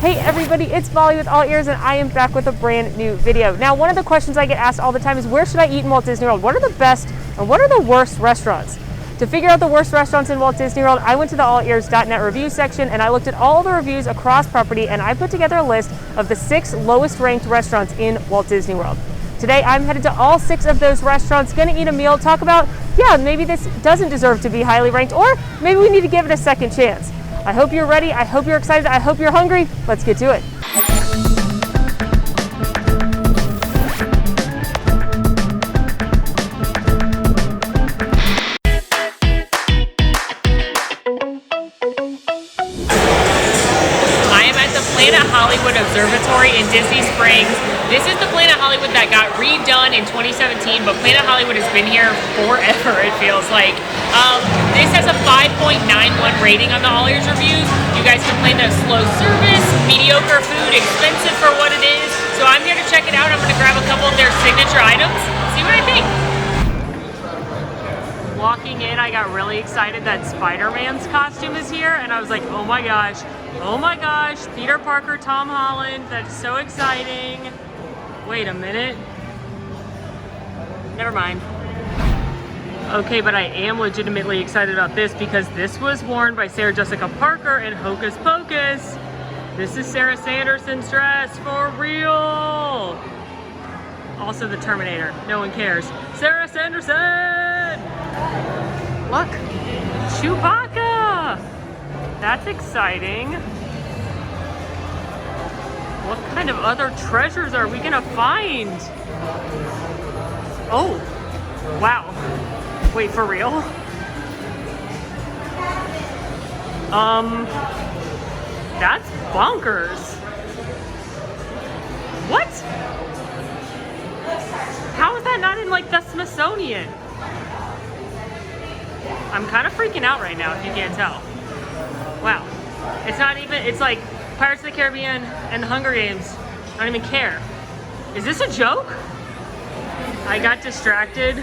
Hey everybody, it's Molly with AllEars, and I am back with a brand new video. Now, one of the questions I get asked all the time is, where should I eat in Walt Disney World? What are the best and what are the worst restaurants? To figure out the worst restaurants in Walt Disney World, I went to the AllEars.net review section and I looked at all the reviews across property, and I put together a list of the 6 lowest ranked restaurants in Walt Disney World. Today, I'm headed to all 6 of those restaurants, gonna eat a meal, talk about, yeah, maybe this doesn't deserve to be highly ranked, or maybe we need to give it a second chance. I hope you're ready, I hope you're excited, I hope you're hungry. Let's get to it. Observatory in Disney Springs. This is the Planet Hollywood that got redone in 2017, but Planet Hollywood has been here forever, it feels like. This has a 5.91 rating on the AllEars reviews. You guys complain that slow service, mediocre food, expensive for what it is. So I'm here to check it out. I'm going to grab a couple of their signature items, see what I think. Walking in, I got really excited that Spider-Man's costume is here, and I was like, oh my gosh, Peter Parker, Tom Holland, that's so exciting. Wait a minute. Never mind. Okay, but I am legitimately excited about this because this was worn by Sarah Jessica Parker in Hocus Pocus. This is Sarah Sanderson's dress for real. Also the Terminator, no one cares. Sarah Sanderson! Look, Chewbacca! That's exciting. What kind of other treasures are we gonna find? Oh, wow. Wait, for real? That's bonkers. What? How is that not in like the Smithsonian? I'm kind of freaking out right now, if you can't tell. Wow. It's not even, it's like Pirates of the Caribbean and the Hunger Games. I don't even care. Is this a joke? I got distracted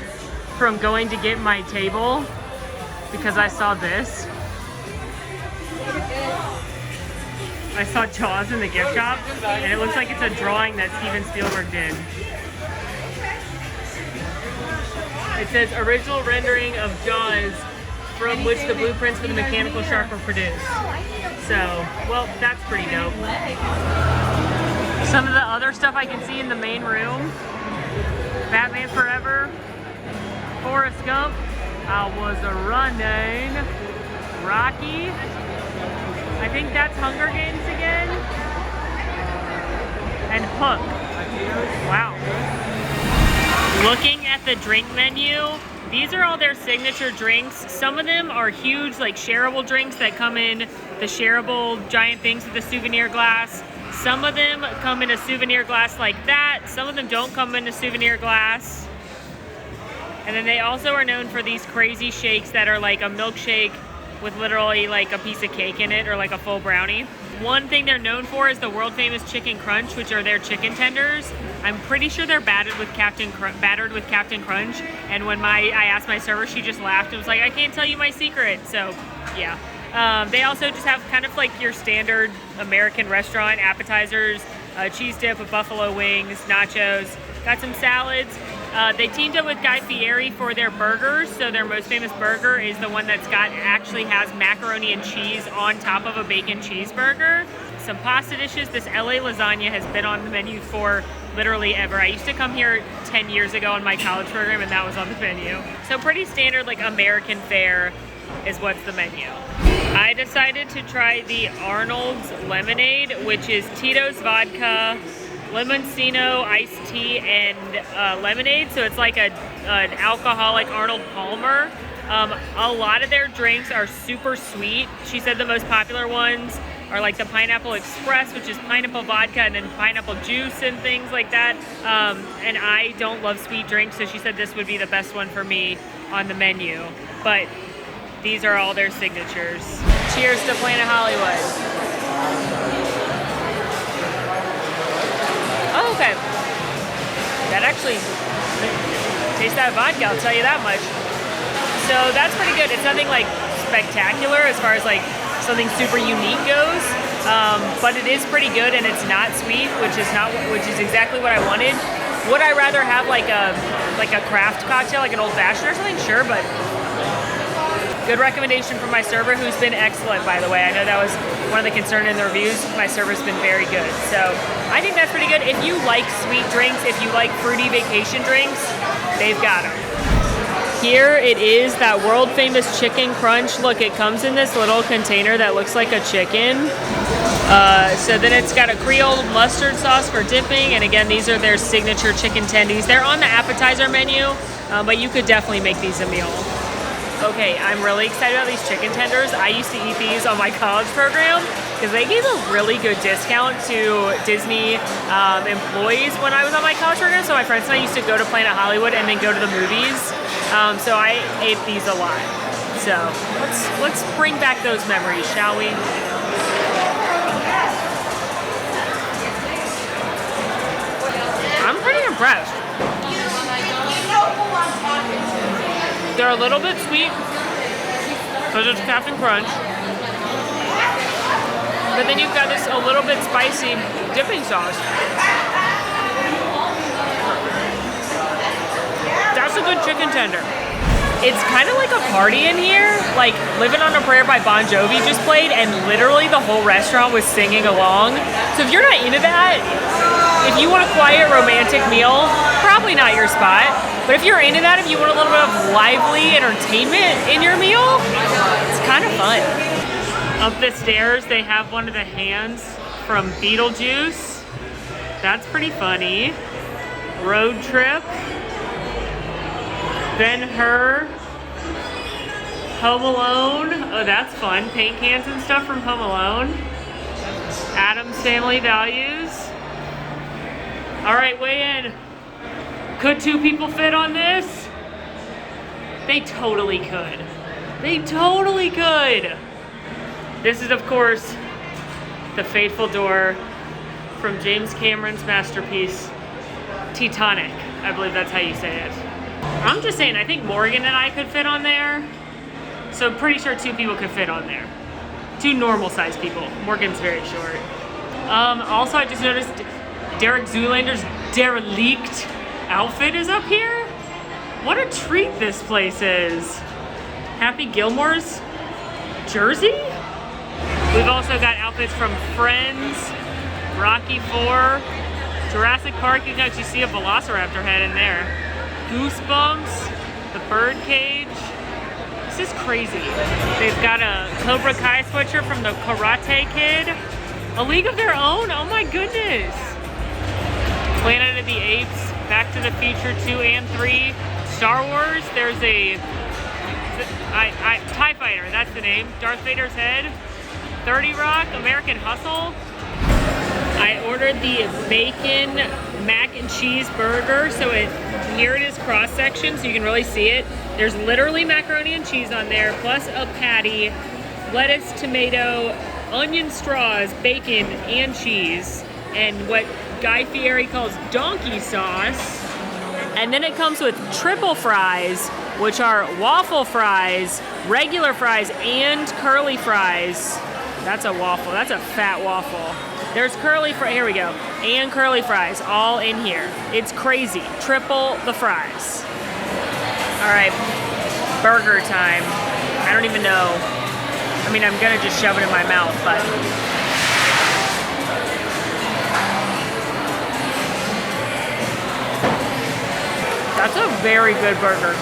from going to get my table because I saw this. I saw Jaws in the gift shop, and it looks like it's a drawing that Steven Spielberg did. It says original rendering of Jaws, from which the blueprints for the mechanical shark were produced. So, well, that's pretty dope. Some of the other stuff I can see in the main room: Batman Forever, Forrest Gump, I Was a Running, Rocky. I think that's Hunger Games again, and Hook. Wow. Looking at the drink menu, these are all their signature drinks. Some of them are huge, like shareable drinks that come in the shareable giant things with the souvenir glass. Some of them come in a souvenir glass like that. Some of them don't come in a souvenir glass. And then they also are known for these crazy shakes that are like a milkshake with literally like a piece of cake in it, or like a full brownie. One thing they're known for is the world famous Chicken Crunch, which are their chicken tenders. I'm pretty sure they're battered with Captain Crunch. And when I asked my server, she just laughed and was like, I can't tell you my secret. So yeah. They also just have kind of like your standard American restaurant appetizers, cheese dip with buffalo wings, nachos, got some salads. They teamed up with Guy Fieri for their burgers. So their most famous burger is the one that's actually has macaroni and cheese on top of a bacon cheeseburger. Some pasta dishes. This LA lasagna has been on the menu for literally ever. I used to come here 10 years ago on my college program, and that was on the menu. So pretty standard, like American fare is what's the menu. I decided to try the Arnold's lemonade, which is Tito's vodka, Limoncino iced tea, and lemonade. So it's like an alcoholic Arnold Palmer. A lot of their drinks are super sweet. She said the most popular ones are like the Pineapple Express, which is pineapple vodka and then pineapple juice and things like that. And I don't love sweet drinks, so she said this would be the best one for me on the menu. But these are all their signatures. Cheers to Planet Hollywood. Oh, okay. That actually tastes that vodka, I'll tell you that much. So that's pretty good. It's nothing like spectacular as far as like something super unique goes, but it is pretty good and it's not sweet, which is exactly what I wanted. Would I rather have like a craft cocktail, like an old fashioned or something? Sure, but good recommendation from my server, who's been excellent, by the way. I know that was one of the concerns in the reviews. My server's been very good. So I think that's pretty good. If you like sweet drinks, if you like fruity vacation drinks, they've got them. Here it is, that world famous chicken crunch. Look, it comes in this little container that looks like a chicken. So then it's got a Creole mustard sauce for dipping. And again, these are their signature chicken tendies. They're on the appetizer menu, but you could definitely make these a meal. Okay, I'm really excited about these chicken tenders. I used to eat these on my college program because they gave a really good discount to Disney employees when I was on my college program. So my friends and I used to go to Planet Hollywood and then go to the movies. So I ate these a lot. So let's bring back those memories, shall we? I'm pretty impressed. They're a little bit sweet because it's Captain Crunch. But then you've got this a little bit spicy dipping sauce. That's a good chicken tender. It's kind of like a party in here. Like Living on a Prayer by Bon Jovi just played and literally the whole restaurant was singing along. So if you're not into that, if you want a quiet romantic meal, probably not your spot. But if you're into that, if you want a little bit of lively entertainment in your meal, it's kind of fun. Up the stairs, they have one of the hands from Beetlejuice. That's pretty funny. Road Trip. Ben-Hur. Home Alone. Oh, that's fun. Paint cans and stuff from Home Alone. Addams Family Values. All right, weigh in. Could two people fit on this? They totally could. They totally could. This is, of course, the fateful door from James Cameron's masterpiece, Titanic. I believe that's how you say it. I'm just saying, I think Morgan and I could fit on there. So I'm pretty sure two people could fit on there. Two normal sized people. Morgan's very short. Also, I just noticed Derek Zoolander's derelict outfit is up here. What a treat this place is. Happy Gilmore's jersey. We've also got outfits from Friends, Rocky IV, Jurassic Park. You can actually see a velociraptor head in there. Goosebumps, the Birdcage. This is crazy. They've got a Cobra Kai sweatshirt from the Karate Kid. A League of Their Own. Oh my goodness. Planet of the Apes, Back to the Future 2 and 3, Star Wars, there's a TIE Fighter, that's the name, Darth Vader's head, 30 Rock, American Hustle. I ordered the bacon mac and cheese burger, so here it is cross section so you can really see it. There's literally macaroni and cheese on there, plus a patty, lettuce, tomato, onion straws, bacon, and cheese, and what Guy Fieri calls donkey sauce. And then it comes with triple fries, which are waffle fries, regular fries, and curly fries. That's a waffle. That's a fat waffle. There's curly fries. Here we go. And curly fries all in here. It's crazy. Triple the fries. All right. Burger time. I don't even know. I mean, I'm going to just shove it in my mouth, but... That's a very good burger.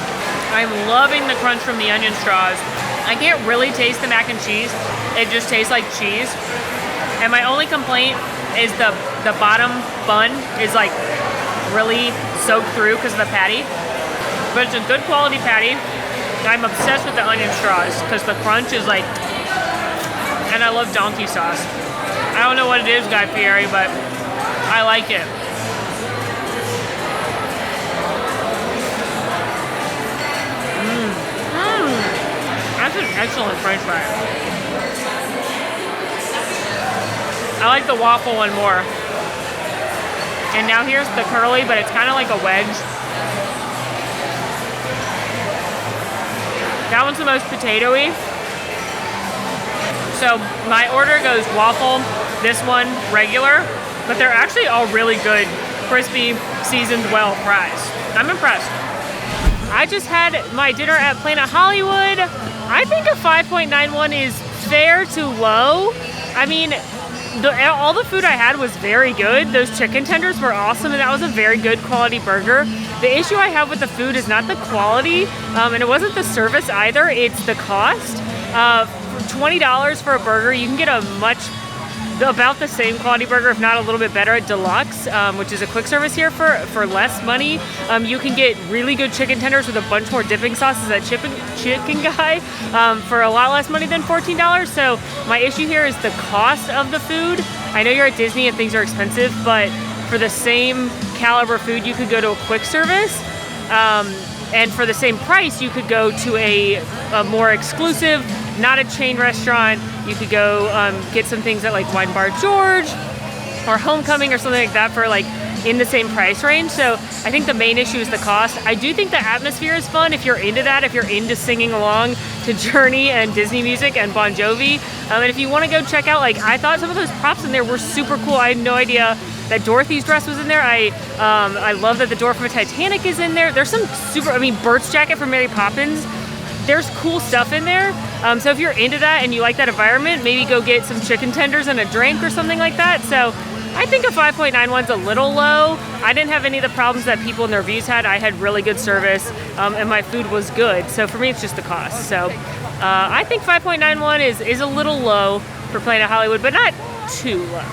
I'm loving the crunch from the onion straws. I can't really taste the mac and cheese. It just tastes like cheese. And my only complaint is the bottom bun is like really soaked through because of the patty. But it's a good quality patty. I'm obsessed with the onion straws because the crunch is like, and I love donkey sauce. I don't know what it is, Guy Fieri, but I like it. That's an excellent french fry. I like the waffle one more. And now here's the curly, but it's kind of like a wedge. That one's the most potatoey. So my order goes waffle, this one regular, but they're actually all really good, crispy, seasoned well fries. I'm impressed. I just had my dinner at Planet Hollywood. I think a 5.91 is fair to low. I mean, all the food I had was very good. Those chicken tenders were awesome, and that was a very good quality burger. The issue I have with the food is not the quality, and it wasn't the service either, it's the cost. For $20 for a burger, you can get about the same quality burger, if not a little bit better, at Deluxe, which is a quick service here for less money. You can get really good chicken tenders with a bunch more dipping sauces at Chicken Guy for a lot less money than $14. So my issue here is the cost of the food. I know you're at Disney and things are expensive, but for the same caliber food, you could go to a quick service. And for the same price, you could go to a more exclusive, not a chain restaurant. You could go get some things at like Wine Bar George or Homecoming or something like that for like in the same price range. So I think the main issue is the cost. I do think the atmosphere is fun if you're into that, if you're into singing along to Journey and Disney music and Bon Jovi. And if you want to go check out, like, I thought some of those props in there were super cool. I had no idea that Dorothy's dress was in there. I love that the door from Titanic is in there. There's some Bert's jacket from Mary Poppins. There's cool stuff in there. So if you're into that and you like that environment, maybe go get some chicken tenders and a drink or something like that. So I think a 5.91 is a little low. I didn't have any of the problems that people in their reviews had. I had really good service, and my food was good. So for me, it's just the cost. So I think 5.91 is a little low for Planet Hollywood, but not too low.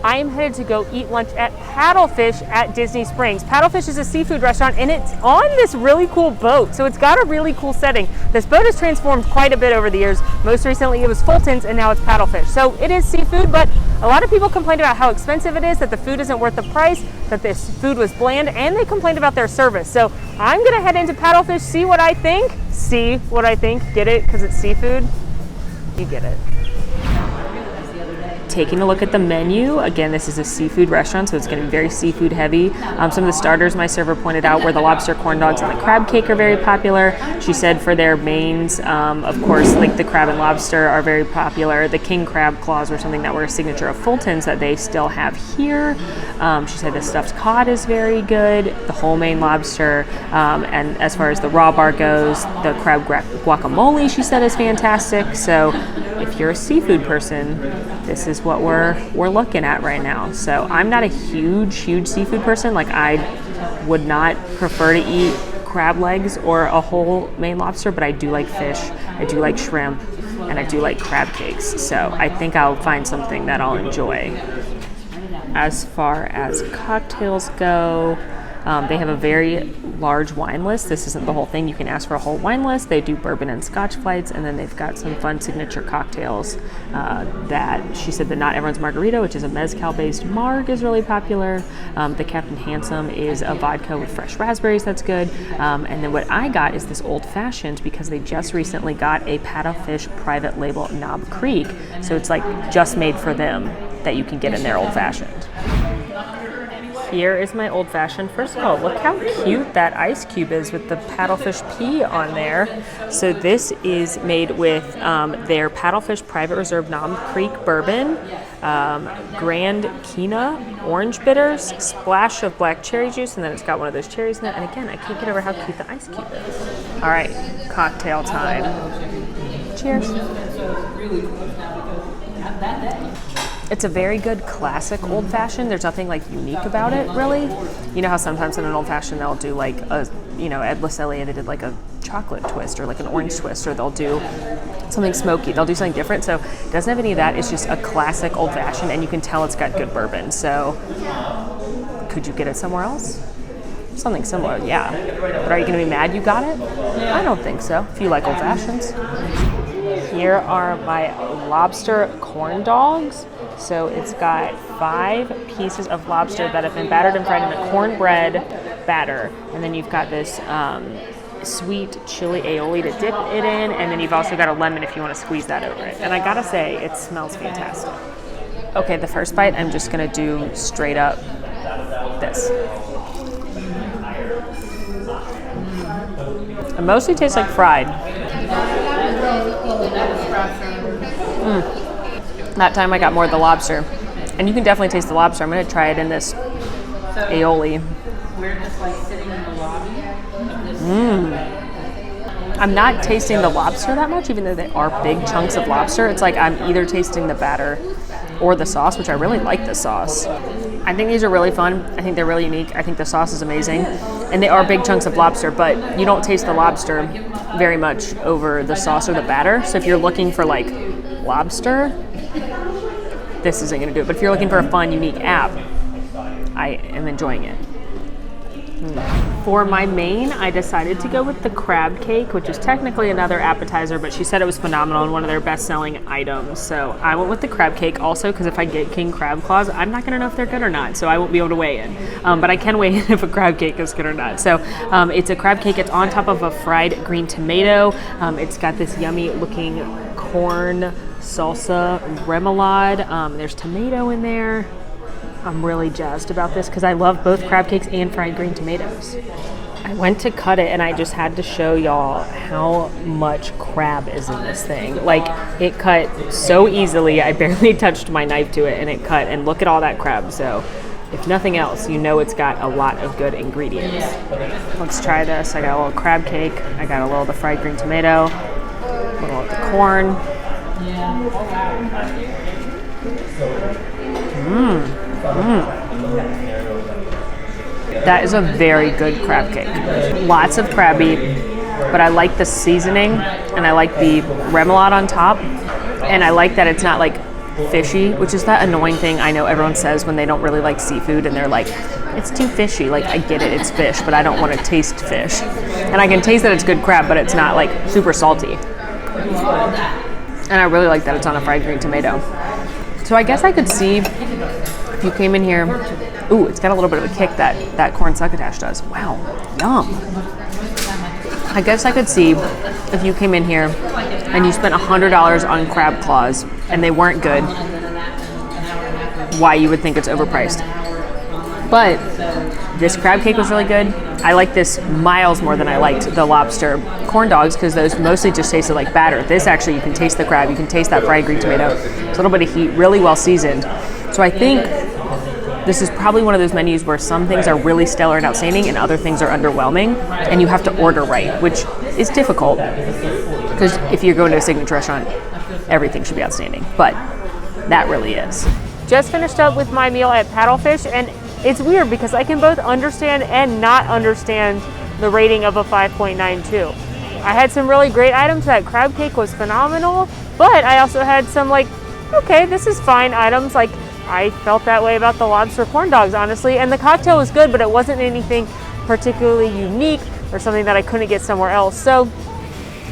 I am headed to go eat lunch at Paddlefish at Disney Springs. Paddlefish is a seafood restaurant, and it's on this really cool boat. So it's got a really cool setting. This boat has transformed quite a bit over the years. Most recently it was Fulton's, and now it's Paddlefish. So it is seafood, but a lot of people complained about how expensive it is, that the food isn't worth the price, that this food was bland, and they complained about their service. So I'm gonna head into Paddlefish, see what I think. Get it? Because it's seafood. You get it. Taking a look at the menu, again, this is a seafood restaurant, so it's going to be very seafood heavy. Some of the starters my server pointed out were the lobster corn dogs and the crab cake are very popular. She said for their mains, of course, like the crab and lobster are very popular. The king crab claws were something that were a signature of Fulton's that they still have here. She said the stuffed cod is very good, the whole Maine lobster, and as far as the raw bar goes, the crab guacamole she said is fantastic. So if you're a seafood person, this is what we're looking at right now. So I'm not a huge seafood person. Like, I would not prefer to eat crab legs or a whole Maine lobster, but I do like fish, I do like shrimp, and I do like crab cakes. So I think I'll find something that I'll enjoy. As far as cocktails go, they have a very large wine list. This isn't the whole thing. You can ask for a whole wine list. They do bourbon and scotch flights, and then they've got some fun signature cocktails that she said the Not Everyone's Margarita, which is a mezcal-based marg, is really popular. The Captain Handsome is a vodka with fresh raspberries that's good. And then what I got is this old-fashioned because they just recently got a Paddlefish private label Knob Creek. So it's like just made for them that you can get in their old-fashioned. Here is my old fashioned. First of all, look how cute that ice cube is with the Paddlefish P on there. So this is made with their Paddlefish Private Reserve Knob Creek Bourbon, Grand Quina Orange Bitters, splash of black cherry juice, and then it's got one of those cherries in it. And again, I can't get over how cute the ice cube is. All right, cocktail time. Cheers. It's a very good classic old fashioned. There's nothing like unique about it, really. You know how sometimes in an old fashioned they'll do like a, at Le Cellier they did like a chocolate twist or like an orange twist, or they'll do something smoky. They'll do something different. So it doesn't have any of that. It's just a classic old fashioned, and you can tell it's got good bourbon. So could you get it somewhere else? Something similar, yeah. But are you going to be mad you got it? I don't think so, if you like old fashions. Here are my lobster corn dogs. So it's got 5 pieces of lobster that have been battered and fried in a cornbread batter. And then you've got this sweet chili aioli to dip it in. And then you've also got a lemon if you want to squeeze that over it. And I gotta say, it smells fantastic. Okay, the first bite, I'm just gonna do straight up this. It mostly tastes like fried. That time I got more of the lobster. And you can definitely taste the lobster. I'm gonna try it in this aioli. We're just like sitting in the lobby of this. I'm not tasting the lobster that much, even though they are big chunks of lobster. It's like I'm either tasting the batter or the sauce, which I really like the sauce. I think these are really fun. I think they're really unique. I think the sauce is amazing. And they are big chunks of lobster, but you don't taste the lobster very much over the sauce or the batter. So if you're looking for like lobster, this isn't gonna do it. But if you're looking for a fun, unique app, I am enjoying it. For my main, I decided to go with the crab cake, which is technically another appetizer, but she said it was phenomenal and one of their best-selling items. So I went with the crab cake also because if I get king crab claws, I'm not gonna know if they're good or not, so I won't be able to weigh in. But I can weigh in if a crab cake is good or not. So it's a crab cake. It's on top of a fried green tomato. It's got this yummy looking corn salsa remoulade. There's tomato in there. I'm really jazzed about this because I love both crab cakes and fried green tomatoes. I went to cut it and I just had to show y'all how much crab is in this thing. Like, it cut so easily. I barely touched my knife to it and it cut, and look at all that crab. So if nothing else, you know it's got a lot of good ingredients. Let's try this. I got a little crab cake. I got a little of the fried green tomato, a little of the corn. That is a very good crab cake. Lots of crab meat, but I like the seasoning and I like the remoulade on top, and I like that it's not like fishy, which is that annoying thing I know everyone says when they don't really like seafood and they're like, it's too fishy. Like, I get it, it's fish, but I don't want to taste fish. And I can taste that it's good crab, but it's not like super salty. And I really like that it's on a fried green tomato. So I guess I could see if you came in here, ooh, it's got a little bit of a kick that corn succotash does. Wow, yum. I guess I could see if you came in here and you spent $100 on crab claws and they weren't good, why you would think it's overpriced. But this crab cake was really good. I like this miles more than I liked the lobster corn dogs because those mostly just tasted like batter. This actually, you can taste the crab, you can taste that fried green tomato. It's a little bit of heat, really well seasoned. So I think this is probably one of those menus where some things are really stellar and outstanding and other things are underwhelming, and you have to order right, which is difficult because if you're going to a signature restaurant, everything should be outstanding, but that really is. Just finished up with my meal at Paddlefish, and it's weird because I can both understand and not understand the rating of a 5.92. I had some really great items. That crab cake was phenomenal, but I also had some like, okay, this is fine items. Like, I felt that way about the lobster corn dogs, honestly, and the cocktail was good, but it wasn't anything particularly unique or something that I couldn't get somewhere else. So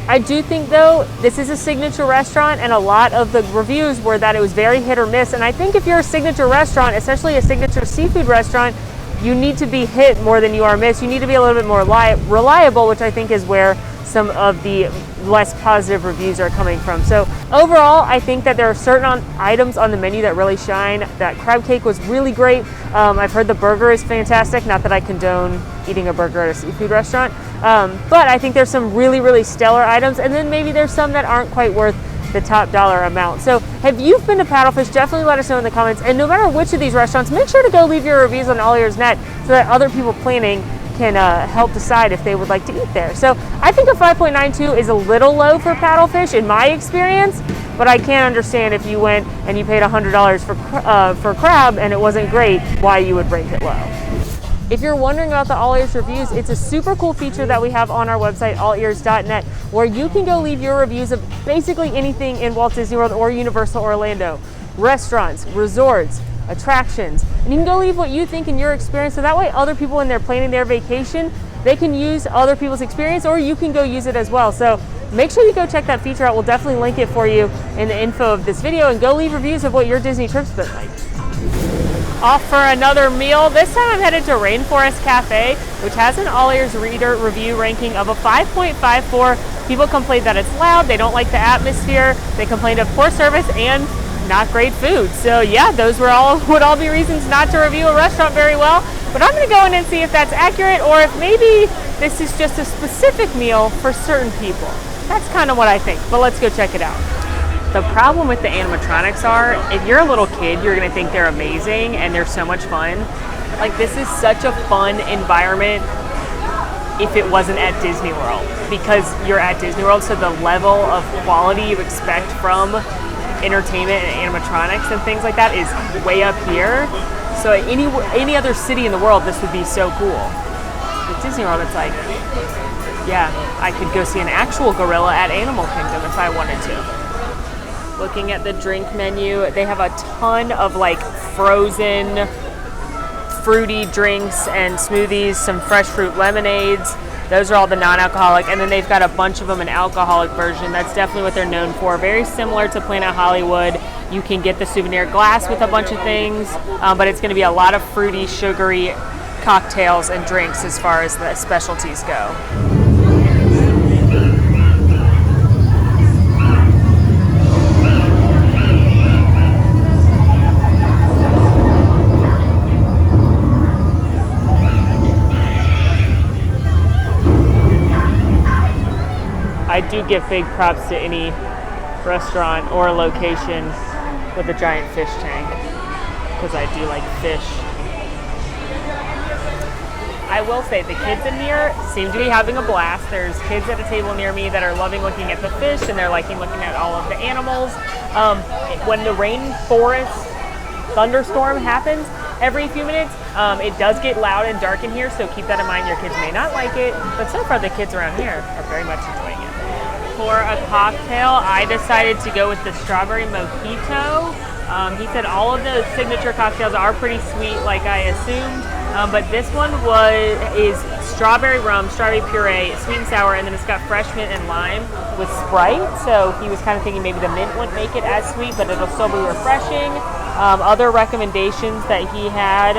I do think, though, this is a signature restaurant, and a lot of the reviews were that it was very hit or miss. And I think if you're a signature restaurant, especially a signature seafood restaurant, you need to be hit more than you are miss. You need to be a little bit more reliable, which I think is where some of the less positive reviews are coming from. So overall, I think that there are certain items on the menu that really shine. That crab cake was really great. I've heard the burger is fantastic. Not that I condone eating a burger at a seafood restaurant, but I think there's some really, really stellar items, and then maybe there's some that aren't quite worth the top dollar amount. So if you've been to Paddlefish, definitely let us know in the comments, and no matter which of these restaurants, make sure to go leave your reviews on AllEars.net so that other people planning can help decide if they would like to eat there. So I think a 5.92 is a little low for Paddlefish in my experience, but I can understand if you went and you paid $100 for crab and it wasn't great, why you would rate it low. If you're wondering about the AllEars reviews, it's a super cool feature that we have on our website, AllEars.net, where you can go leave your reviews of basically anything in Walt Disney World or Universal Orlando. Restaurants, resorts, attractions, and you can go leave what you think in your experience, so that way other people, when they're planning their vacation, they can use other people's experience, or you can go use it as well. So make sure you go check that feature out. We'll definitely link it for you in the info of this video, and go leave reviews of what your Disney trip's been like. Off for another meal. This time I'm headed to Rainforest Cafe, which has an AllEars reader review ranking of a 5.54. People complain that it's loud, they don't like the atmosphere, they complained of poor service and not great food. So yeah, those would all be reasons not to review a restaurant very well. But I'm gonna go in and see if that's accurate, or if maybe this is just a specific meal for certain people. That's kind of what I think, but let's go check it out. The problem with the animatronics are, if you're a little kid, you're gonna think they're amazing and they're so much fun. Like, this is such a fun environment if it wasn't at Disney World, because you're at Disney World, so the level of quality you expect from entertainment and animatronics and things like that is way up here. So at any other city in the world, this would be so cool. At Disney World, it's like, yeah, I could go see an actual gorilla at Animal Kingdom if I wanted to. Looking at the drink menu, they have a ton of like frozen fruity drinks and smoothies, some fresh fruit lemonades. Those are all the non-alcoholic, and then they've got a bunch of them in alcoholic version. That's definitely what they're known for. Very similar to Planet Hollywood. You can get the souvenir glass with a bunch of things, but it's going to be a lot of fruity, sugary cocktails and drinks as far as the specialties go. I do give big props to any restaurant or location with a giant fish tank, because I do like fish. I will say the kids in here seem to be having a blast. There's kids at a table near me that are loving looking at the fish, and they're liking looking at all of the animals. When the rainforest thunderstorm happens every few minutes, it does get loud and dark in here, so keep that in mind. Your kids may not like it, but so far the kids around here are very much enjoying it. For a cocktail, I decided to go with the strawberry mojito. He said all of the signature cocktails are pretty sweet, like I assumed, but this one is strawberry rum, strawberry puree, sweet and sour, and then it's got fresh mint and lime with Sprite. So he was kind of thinking maybe the mint wouldn't make it as sweet, but it'll still be refreshing. Other recommendations that he had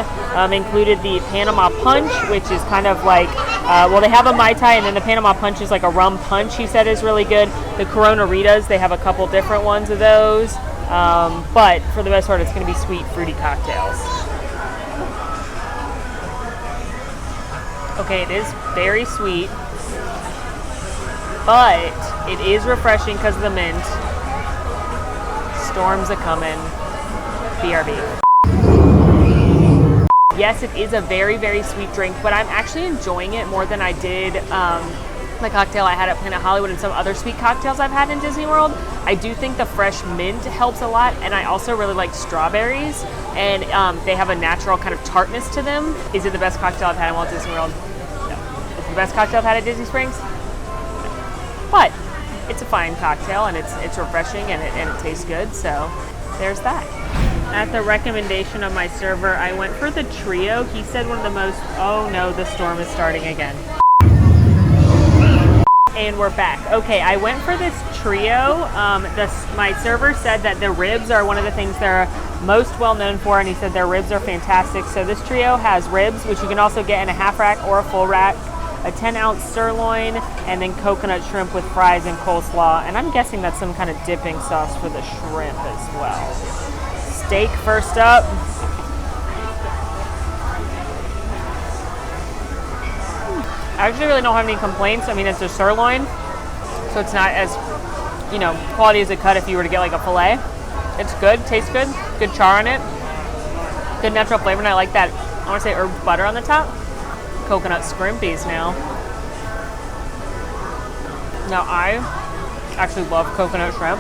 included the Panama Punch, which is kind of like, well, they have a Mai Tai, and then the Panama Punch is like a rum punch, he said is really good. The Corona Ritas, they have a couple different ones of those. But for the most part, it's going to be sweet, fruity cocktails. Okay, it is very sweet, but it is refreshing because of the mint. Storms a coming. BRB. Yes, it is a very, very sweet drink, but I'm actually enjoying it more than I did the cocktail I had at Planet Hollywood and some other sweet cocktails I've had in Disney World. I do think the fresh mint helps a lot, and I also really like strawberries, and they have a natural kind of tartness to them. Is it the best cocktail I've had in Walt Disney World? No. Is it the best cocktail I've had at Disney Springs? No. But it's a fine cocktail, and it's refreshing, and it tastes good, so there's that. At the recommendation of my server, I went for the trio. He said one of the most, oh no, the storm is starting again. And we're back. Okay, I went for this trio. My server said that the ribs are one of the things they're most well known for, and he said their ribs are fantastic. So this trio has ribs, which you can also get in a half rack or a full rack, a 10-ounce sirloin, and then coconut shrimp with fries and coleslaw. And I'm guessing that's some kind of dipping sauce for the shrimp as well. Steak first up. I actually really don't have any complaints. I mean, it's a sirloin, so it's not as, quality as a cut if you were to get like a filet. It's good, tastes good, good char on it, good natural flavor, and I like that, I want to say herb butter on the top. Coconut scrimpies now. Now I actually love coconut shrimp.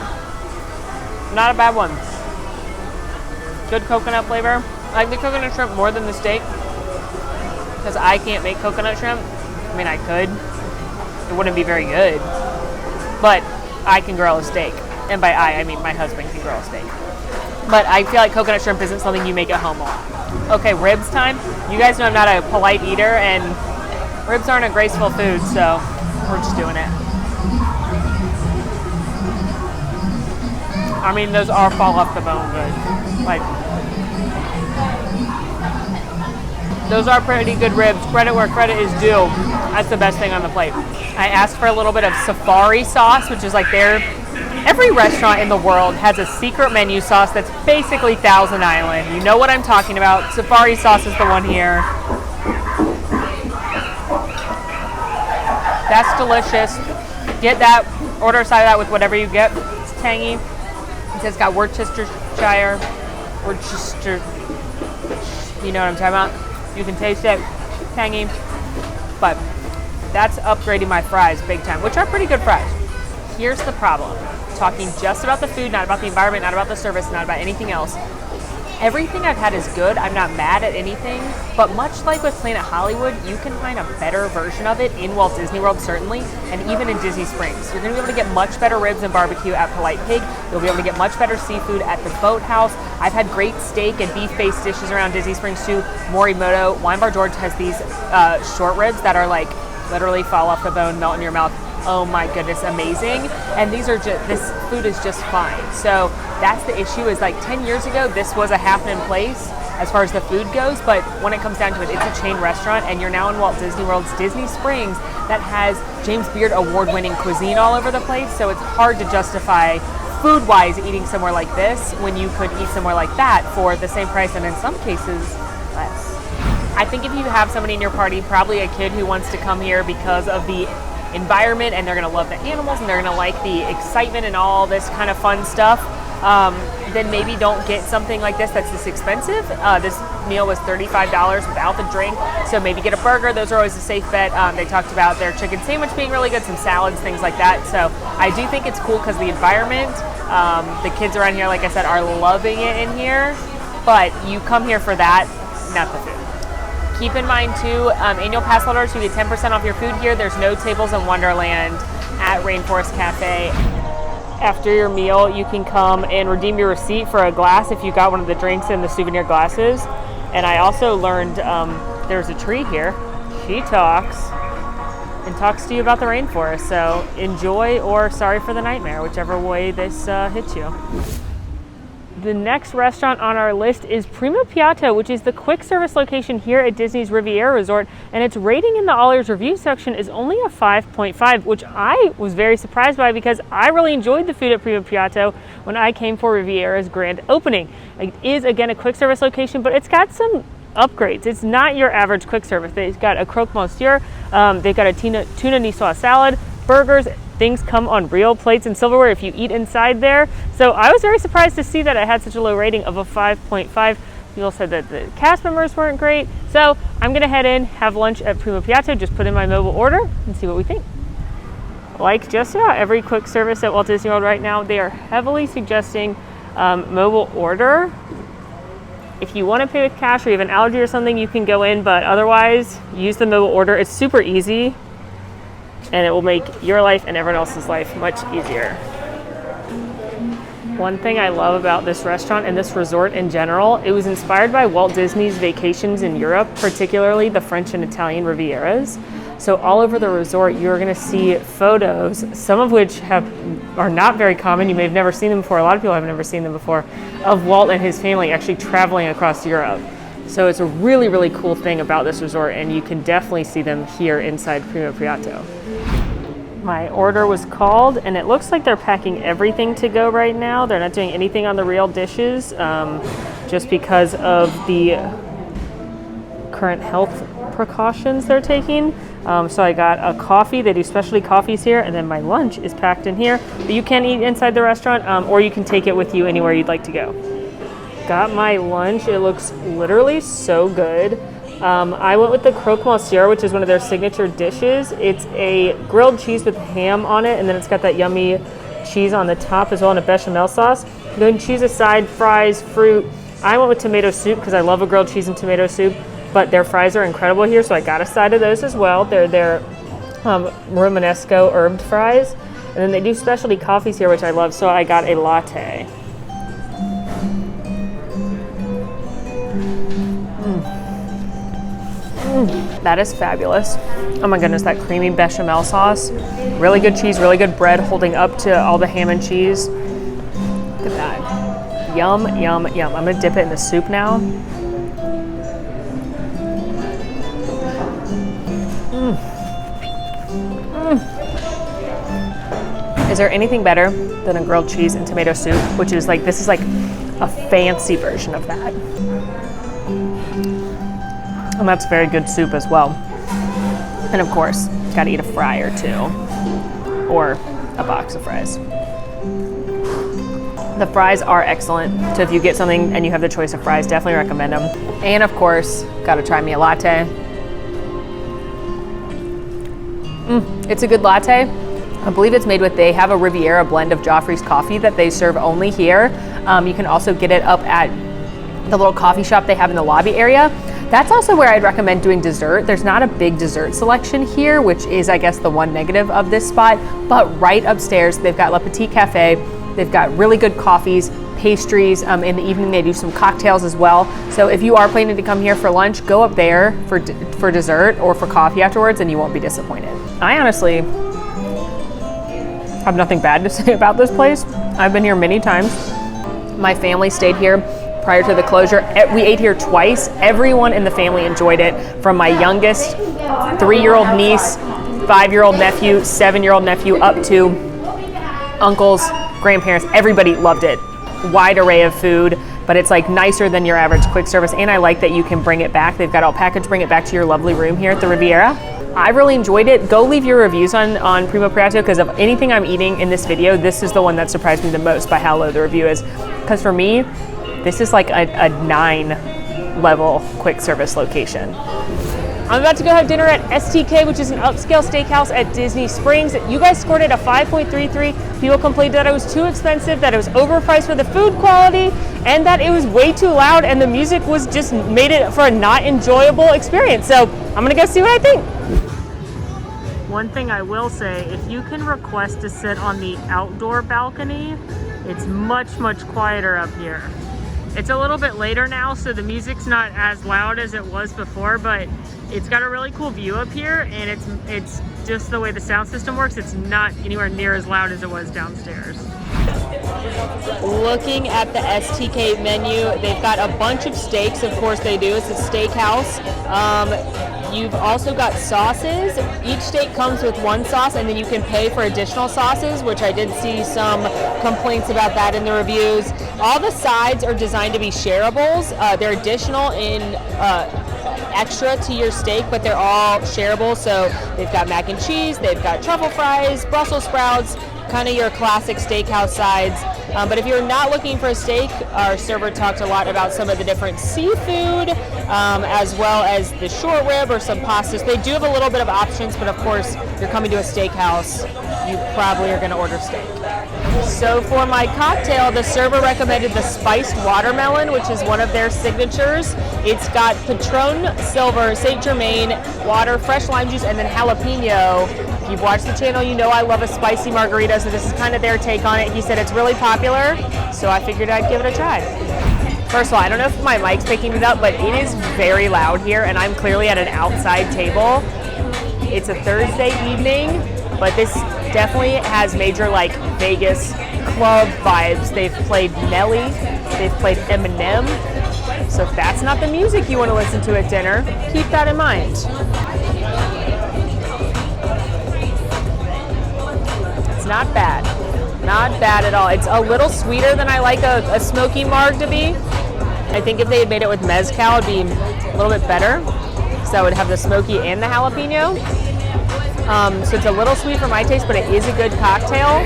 Not a bad one. Good coconut flavor. I like the coconut shrimp more than the steak because I can't make coconut shrimp. I mean, I could. It wouldn't be very good. But I can grill a steak. And by I mean my husband can grill a steak. But I feel like coconut shrimp isn't something you make at home a lot. Okay, ribs time. You guys know I'm not a polite eater, and ribs aren't a graceful food, so we're just doing it. I mean, those are fall off the bone good. Like, those are pretty good ribs. Credit where credit is due. That's the best thing on the plate. I asked for a little bit of safari sauce, which is like every restaurant in the world has a secret menu sauce that's basically Thousand Island. You know what I'm talking about. Safari sauce is the one here. That's delicious. Get that, order a side of that with whatever you get. It's tangy. It's got Worcestershire, you know what I'm talking about? You can taste it, tangy, but that's upgrading my fries big time, which are pretty good fries. Here's the problem. Talking just about the food, not about the environment, not about the service, not about anything else. Everything I've had is good. I'm not mad at anything, but much like with Planet Hollywood, you can find a better version of it in Walt Disney World, certainly, and even in Disney Springs. You're gonna be able to get much better ribs and barbecue at Polite Pig. You'll be able to get much better seafood at the Boathouse. I've had great steak and beef-based dishes around Disney Springs too. Morimoto, Wine Bar George has these short ribs that are like literally fall off the bone, melt in your mouth. Oh my goodness, amazing. And these are just, this food is just fine. So that's the issue, is like 10 years ago, this was a happening place as far as the food goes, but when it comes down to it, it's a chain restaurant, and you're now in Walt Disney World's Disney Springs that has James Beard award-winning cuisine all over the place, so it's hard to justify food-wise eating somewhere like this when you could eat somewhere like that for the same price, and in some cases, less. I think if you have somebody in your party, probably a kid who wants to come here because of the environment, and they're gonna love the animals, and they're gonna like the excitement and all this kind of fun stuff, then maybe don't get something like this that's this expensive. This meal was $35 without the drink, so maybe get a burger. Those are always a safe bet. They talked about their chicken sandwich being really good, some salads, things like that. So I do think it's cool because the environment, the kids around here, like I said, are loving it in here, but you come here for that, not the food. Keep in mind too, annual pass holders, you get 10% off your food here. There's no tables in Wonderland at Rainforest Cafe. After your meal, you can come and redeem your receipt for a glass if you got one of the drinks in the souvenir glasses. And I also learned there's a tree here. She talks and talks to you about the rainforest. So enjoy, or sorry for the nightmare, whichever way this hits you. The next restaurant on our list is Primo Piatto, which is the quick service location here at Disney's Riviera Resort, and its rating in the AllEars review section is only a 5.5, which I was very surprised by because I really enjoyed the food at Primo Piatto when I came for Riviera's grand opening. It is, again, a quick service location, but it's got some upgrades. It's not your average quick service. They've got a croque monsieur, they've got a tuna niçoise salad, burgers. Things come on real plates and silverware if you eat inside there. So I was very surprised to see that I had such a low rating of a 5.5. People said that the cast members weren't great. So I'm gonna head in, have lunch at Primo Piatto, just put in my mobile order and see what we think. Like just about every quick service at Walt Disney World right now, they are heavily suggesting mobile order. If you wanna pay with cash or you have an allergy or something, you can go in, but otherwise use the mobile order. It's super easy, and it will make your life and everyone else's life much easier. One thing I love about this restaurant and this resort in general, it was inspired by Walt Disney's vacations in Europe, particularly the French and Italian Rivieras. So all over the resort, you're gonna see photos, some of which are not very common. You may have never seen them before. A lot of people have never seen them before, of Walt and his family actually traveling across Europe. So it's a really, really cool thing about this resort, and you can definitely see them here inside Primo Piatto. My order was called, and it looks like they're packing everything to go right now. They're not doing anything on the real dishes, just because of the current health precautions they're taking. So I got a coffee. They do specialty coffees here, and then my lunch is packed in here. But you can eat inside the restaurant, or you can take it with you anywhere you'd like to go. Got my lunch. It looks literally so good. I went with the croque monsieur, which is one of their signature dishes. It's a grilled cheese with ham on it, and then it's got that yummy cheese on the top as well, and a bechamel sauce. Then cheese aside, fries, fruit. I went with tomato soup because I love a grilled cheese and tomato soup, but their fries are incredible here, so I got a side of those as well. They're their Romanesco herbed fries. And then they do specialty coffees here, which I love, so I got a latte. That is fabulous. Oh my goodness, that creamy bechamel sauce. Really good cheese, really good bread holding up to all the ham and cheese. Look at that. Yum, yum, yum. I'm gonna dip it in the soup now. Is there anything better than a grilled cheese and tomato soup, which is like, this is like a fancy version of that. And that's very good soup as well. And of course, gotta eat a fry or two, or a box of fries. The fries are excellent. So if you get something and you have the choice of fries, definitely recommend them. And of course, gotta try me a latte. It's a good latte. I believe it's made with, they have a Riviera blend of Joffrey's coffee that they serve only here. You can also get it up at the little coffee shop they have in the lobby area. That's also where I'd recommend doing dessert. There's not a big dessert selection here, which is, I guess, the one negative of this spot, but right upstairs, they've got La Petite Cafe. They've got really good coffees, pastries. In the evening, they do some cocktails as well. So if you are planning to come here for lunch, go up there for dessert or for coffee afterwards, and you won't be disappointed. I honestly have nothing bad to say about this place. I've been here many times. My family stayed here prior to the closure. We ate here twice. Everyone in the family enjoyed it, from my youngest 3-year-old niece, 5-year-old nephew, 7-year-old nephew, up to uncles, grandparents. Everybody loved it. Wide array of food, but it's like nicer than your average quick service. And I like that you can bring it back. They've got all packaged, bring it back to your lovely room here at the Riviera. I really enjoyed it. Go leave your reviews on Primo Piatto, because of anything I'm eating in this video, this is the one that surprised me the most by how low the review is. Because for me, this is like a 9-level quick service location. I'm about to go have dinner at STK, which is an upscale steakhouse at Disney Springs. You guys scored it a 5.33. People complained that it was too expensive, that it was overpriced for the food quality, and that it was way too loud, and the music was just made it for a not enjoyable experience. So I'm gonna go see what I think. One thing I will say, if you can request to sit on the outdoor balcony, it's much, much quieter up here. It's a little bit later now, so the music's not as loud as it was before, but it's got a really cool view up here, and it's just the way the sound system works. It's not anywhere near as loud as it was downstairs. Looking at the STK menu, they've got a bunch of steaks. Of course they do. It's a steakhouse. You've also got sauces. Each steak comes with one sauce, and then you can pay for additional sauces, which I did see some complaints about that in the reviews. All the sides are designed to be shareables. They're additional in extra to your steak, but they're all shareable. So they've got mac and cheese, they've got truffle fries, Brussels sprouts, kind of your classic steakhouse sides. But if you're not looking for a steak, our server talked a lot about some of the different seafood, as well as the short rib or some pastas. They do have a little bit of options, but of course, if you're coming to a steakhouse, you probably are going to order steak. So for my cocktail, the server recommended the spiced watermelon, which is one of their signatures. It's got Patron Silver, Saint Germain, water, fresh lime juice, and then jalapeno. If you've watched the channel, you know I love a spicy margarita, so this is kind of their take on it. He said it's really popular, so I figured I'd give it a try. First of all, I don't know if my mic's picking it up, but it is very loud here, and I'm clearly at an outside table. It's a Thursday evening, but this definitely has major like Vegas club vibes. They've played Nelly, they've played Eminem. So if that's not the music you want to listen to at dinner, keep that in mind. It's not bad. Not bad at all. It's a little sweeter than I like a smoky marg to be. I think if they had made it with mezcal, it'd be a little bit better. So I would have the smoky and the jalapeno. So it's a little sweet for my taste, but it is a good cocktail.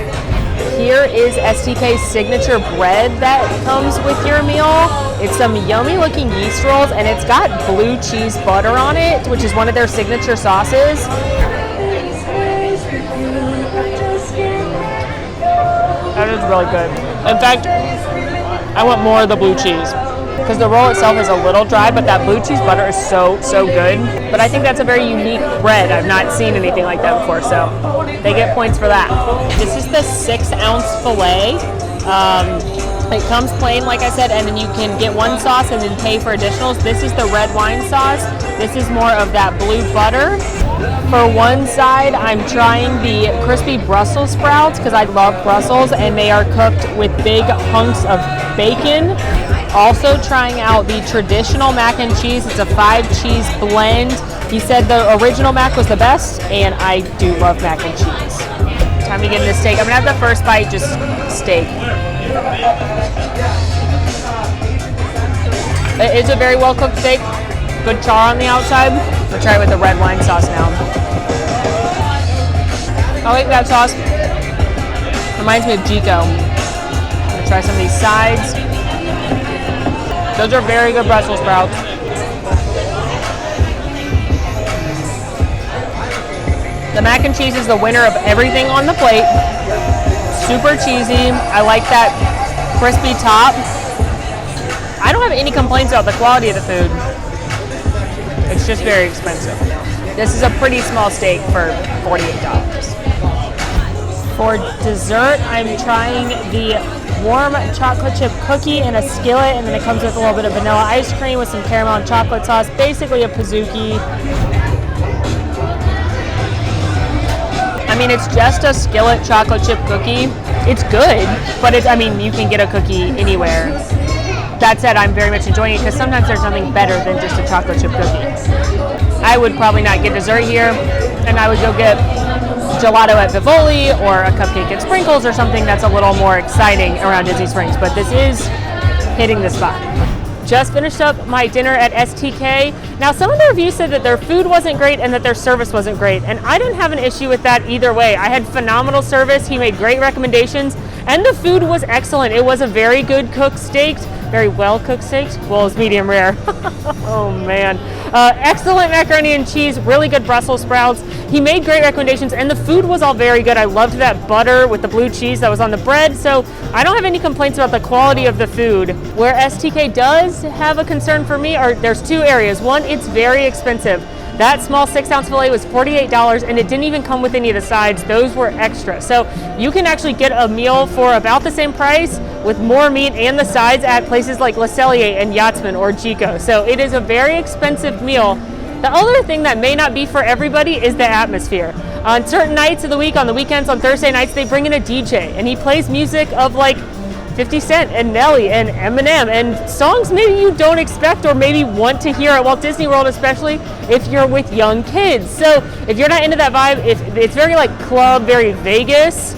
Here is STK's signature bread that comes with your meal. It's some yummy looking yeast rolls, and it's got blue cheese butter on it, which is one of their signature sauces. That is really good. In fact, I want more of the blue cheese, because the roll itself is a little dry, but that blue cheese butter is so good. But I think that's a very unique bread. I've not seen anything like that before, so they get points for that. This is the 6-ounce filet. It comes plain, like I said, and then you can get one sauce and then pay for additionals. This is the red wine sauce. This is more of that blue butter. For one side, I'm trying the crispy Brussels sprouts, because I love Brussels, and they are cooked with big hunks of bacon. Also trying out the traditional mac and cheese. It's a 5-cheese blend. He said the original mac was the best, and I do love mac and cheese. Time to get into steak. I'm gonna have the first bite, just steak. It's a very well cooked steak. Good char on the outside. We'll try it with the red wine sauce now. I like that sauce. Reminds me of Chico. I'm gonna try some of these sides. Those are very good Brussels sprouts. The mac and cheese is the winner of everything on the plate. Super cheesy. I like that crispy top. I don't have any complaints about the quality of the food. It's just very expensive. This is a pretty small steak for $48. For dessert, I'm trying the warm chocolate chip cookie in a skillet, and then it comes with a little bit of vanilla ice cream with some caramel and chocolate sauce, basically a pizookie. I mean, it's just a skillet chocolate chip cookie. It's good, but I mean, you can get a cookie anywhere. That said, I'm very much enjoying it because sometimes there's something better than just a chocolate chip cookie. I would probably not get dessert here, and I would go get gelato at Vivoli or a cupcake at Sprinkles or something that's a little more exciting around Disney Springs, but this is hitting the spot. Just finished up my dinner at STK. Now, some of the reviews said that their food wasn't great and that their service wasn't great, and I didn't have an issue with that either way. I had phenomenal service. He made great recommendations, and the food was excellent. It was a very good cooked steak, very well cooked steak. Well, it's medium rare. Oh man. Excellent macaroni and cheese, really good Brussels sprouts. He made great recommendations, and the food was all very good. I loved that butter with the blue cheese that was on the bread, so I don't have any complaints about the quality of the food. Where STK does have a concern for me are there's two areas. One, it's very expensive. That small 6-ounce filet was $48, and it didn't even come with any of the sides. Those were extra. So you can actually get a meal for about the same price with more meat and the sides at places like Le Cellier and Yachtsman or Chico. So it is a very expensive meal. The other thing that may not be for everybody is the atmosphere. On certain nights of the week, on the weekends, on Thursday nights, they bring in a DJ, and he plays music of like 50 Cent and Nelly and Eminem and songs maybe you don't expect or maybe want to hear at Walt Disney World, especially if you're with young kids. So if you're not into that vibe, it's very like club, very Vegas,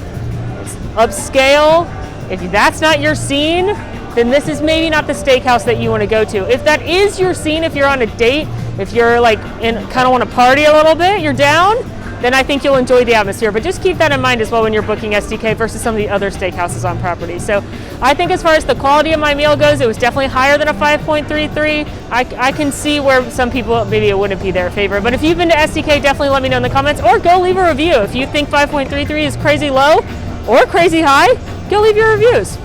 it's upscale. If that's not your scene, then this is maybe not the steakhouse that you want to go to. If that is your scene, if you're on a date, if you're like kind of want to party a little bit, you're down, then I think you'll enjoy the atmosphere. But just keep that in mind as well when you're booking STK versus some of the other steakhouses on property. So I think as far as the quality of my meal goes, it was definitely higher than a 5.33. I can see where some people, maybe it wouldn't be their favorite. But if you've been to STK, definitely let me know in the comments or go leave a review. If you think 5.33 is crazy low or crazy high, go leave your reviews.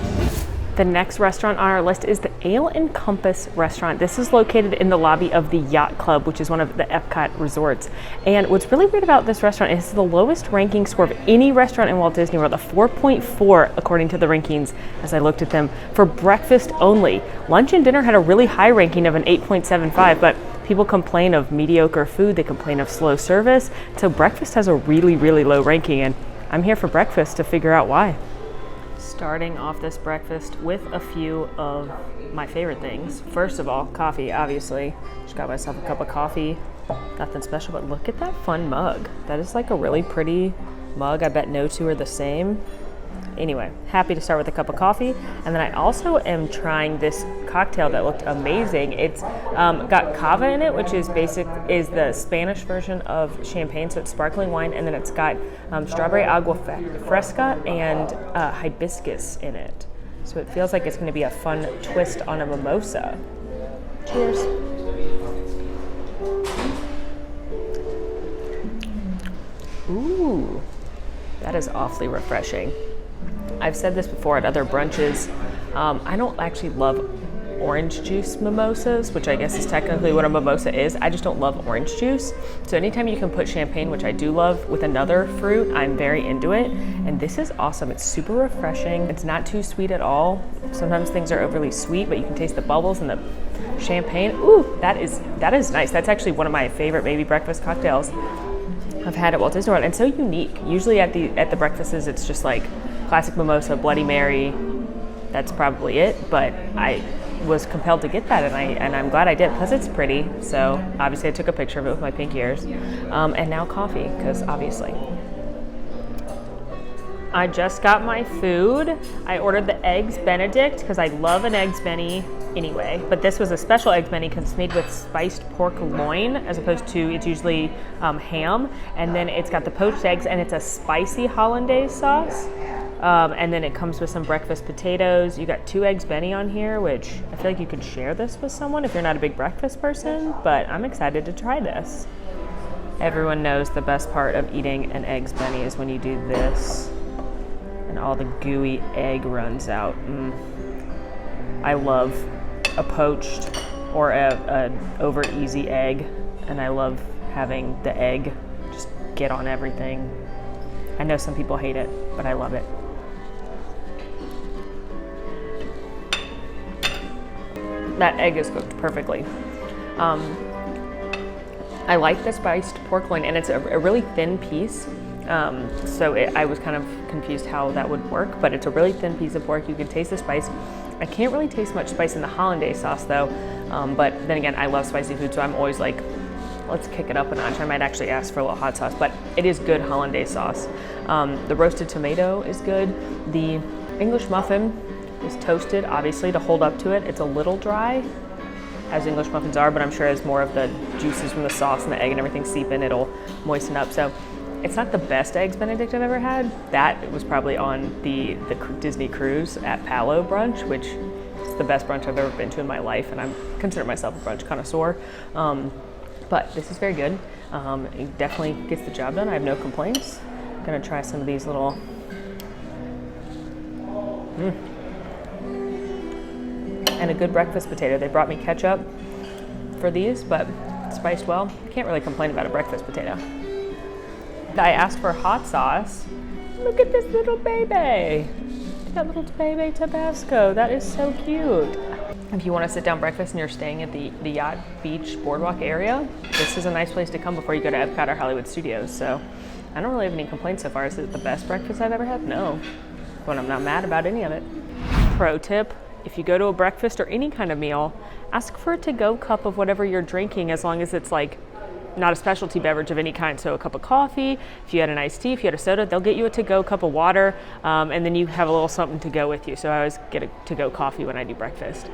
The next restaurant on our list is the Ale and Compass restaurant. This is located in the lobby of the Yacht Club, which is one of the Epcot resorts. And what's really weird about this restaurant is the lowest ranking score of any restaurant in Walt Disney World, a 4.4 according to the rankings as I looked at them for breakfast only. Lunch and dinner had a really high ranking of an 8.75, but people complain of mediocre food, they complain of slow service. So breakfast has a really, really low ranking, and I'm here for breakfast to figure out why. Starting off this breakfast with a few of my favorite things. First of all, coffee, obviously. Just got myself a cup of coffee. Nothing special, but look at that fun mug. That is like a really pretty mug. I bet no two are the same. Anyway, happy to start with a cup of coffee. And then I also am trying this cocktail that looked amazing. It's got cava in it, which is the Spanish version of champagne, so it's sparkling wine, and then it's got strawberry agua fresca and hibiscus in it. So it feels like it's going to be a fun twist on a mimosa. Cheers. Ooh, that is awfully refreshing. I've said this before at other brunches. I don't actually love orange juice mimosas, which I guess is technically what a mimosa is. I just don't love orange juice. So anytime you can put champagne, which I do love, with another fruit, I'm very into it. And this is awesome. It's super refreshing. It's not too sweet at all. Sometimes things are overly sweet, but you can taste the bubbles and the champagne. Ooh, that is nice. That's actually one of my favorite maybe breakfast cocktails I've had at Walt Disney World, and so unique. Usually at the breakfasts, it's just like classic mimosa, Bloody Mary. That's probably it, but I was compelled to get that, and I'm glad I did, plus it's pretty. So obviously I took a picture of it with my pink ears, and now coffee, because obviously. I just got my food. I ordered the Eggs Benedict because I love an Eggs Benny anyway, but this was a special Eggs Benny because it's made with spiced pork loin as opposed to it's usually ham, and then it's got the poached eggs and it's a spicy hollandaise sauce. And then it comes with some breakfast potatoes. You got 2 eggs Benny on here, which I feel like you could share this with someone if you're not a big breakfast person, but I'm excited to try this. Everyone knows the best part of eating an eggs Benny is when you do this and all the gooey egg runs out. I love a poached or a over easy egg, and I love having the egg just get on everything. I know some people hate it, but I love it. That egg is cooked perfectly. I like the spiced pork loin, and it's a really thin piece. I was kind of confused how that would work, but it's a really thin piece of pork. You can taste the spice. I can't really taste much spice in the hollandaise sauce though, but then again, I love spicy food, so I'm always like, let's kick it up a notch. I might actually ask for a little hot sauce, but it is good hollandaise sauce. The roasted tomato is good. The English muffin is toasted, obviously, to hold up to it. It's a little dry, as English muffins are, but I'm sure as more of the juices from the sauce and the egg and everything seep in, it'll moisten up. So it's not the best Eggs Benedict I've ever had. That was probably on the Disney cruise at Palo brunch, which is the best brunch I've ever been to in my life, and I consider myself a brunch connoisseur. But this is very good. It definitely gets the job done. I have no complaints. I'm gonna try some of these little and a good breakfast potato. They brought me ketchup for these, but spiced well. Can't really complain about a breakfast potato. I asked for hot sauce. Look at this little baby. That little baby Tabasco. That is so cute. If you want to sit down breakfast and you're staying at the Yacht Beach Boardwalk area, this is a nice place to come before you go to Epcot or Hollywood Studios. So I don't really have any complaints so far. Is it the best breakfast I've ever had? No, but I'm not mad about any of it. Pro tip: if you go to a breakfast or any kind of meal, ask for a to-go cup of whatever you're drinking, as long as it's like not a specialty beverage of any kind. So a cup of coffee, if you had an iced tea, if you had a soda, they'll get you a to-go cup of water, and then you have a little something to go with you. So I always get a to-go coffee when I do breakfast.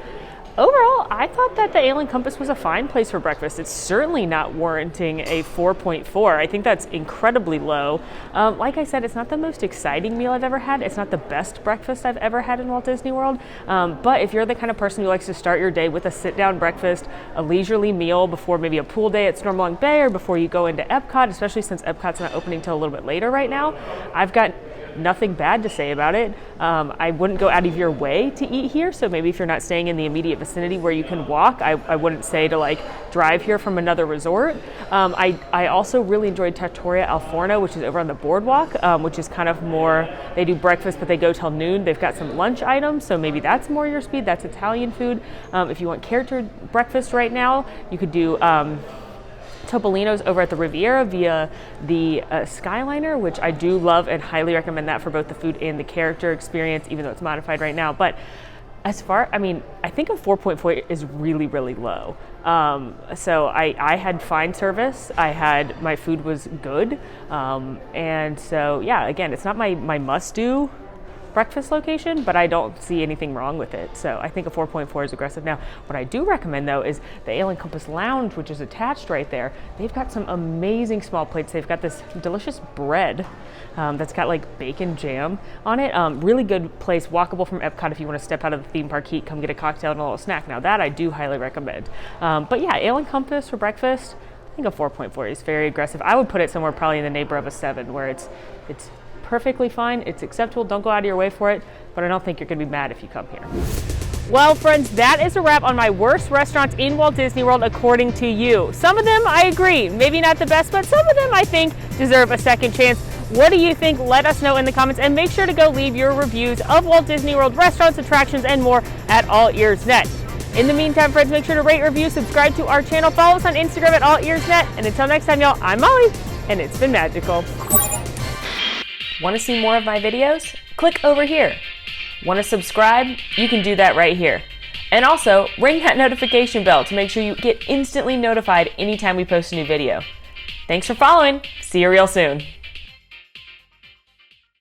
Overall, I thought that the Ale and Compass was a fine place for breakfast. It's certainly not warranting a 4.4. I think that's incredibly low. Like I said, it's not the most exciting meal I've ever had. It's not the best breakfast I've ever had in Walt Disney World. But if you're the kind of person who likes to start your day with a sit-down breakfast, a leisurely meal before maybe a pool day at Stormont Bay or before you go into Epcot, especially since Epcot's not opening till a little bit later right now, I've got nothing bad to say about it. I wouldn't go out of your way to eat here, so maybe if you're not staying in the immediate vicinity where you can walk, I wouldn't say to like drive here from another resort. I also really enjoyed Trattoria Al Forno, which is over on the boardwalk, which is kind of more, they do breakfast but they go till noon. They've got some lunch items, so maybe that's more your speed. That's Italian food. If you want character breakfast right now, you could do Topolino's over at the Riviera via the Skyliner, which I do love and highly recommend that for both the food and the character experience, even though it's modified right now. But as far, I think a 4.4 is really, really low. So I had fine service. My food was good. And so, yeah, again, it's not my must-do breakfast location, but I don't see anything wrong with it. So I think a 4.4 is aggressive. Now, what I do recommend though is the Ale and Compass Lounge, which is attached right there. They've got some amazing small plates. They've got this delicious bread that's got like bacon jam on it. Really good place, walkable from Epcot if you want to step out of the theme park heat, come get a cocktail and a little snack. Now that I do highly recommend. But yeah, Ale and Compass for breakfast, I think a 4.4 is very aggressive. I would put it somewhere probably in the neighborhood of a 7, where it's perfectly fine, it's acceptable, don't go out of your way for it, but I don't think you're gonna be mad if you come here. Well, friends, that is a wrap on my worst restaurants in Walt Disney World according to you. Some of them I agree, maybe not the best, but some of them I think deserve a second chance. What do you think? Let us know in the comments, and make sure to go leave your reviews of Walt Disney World restaurants, attractions, and more at AllEars.net. In the meantime, friends, make sure to rate, review, subscribe to our channel, follow us on Instagram at AllEars.net, and until next time, y'all, I'm Molly, and it's been magical. Want to see more of my videos? Click over here. Want to subscribe? You can do that right here. And also, ring that notification bell to make sure you get instantly notified anytime we post a new video. Thanks for following. See you real soon.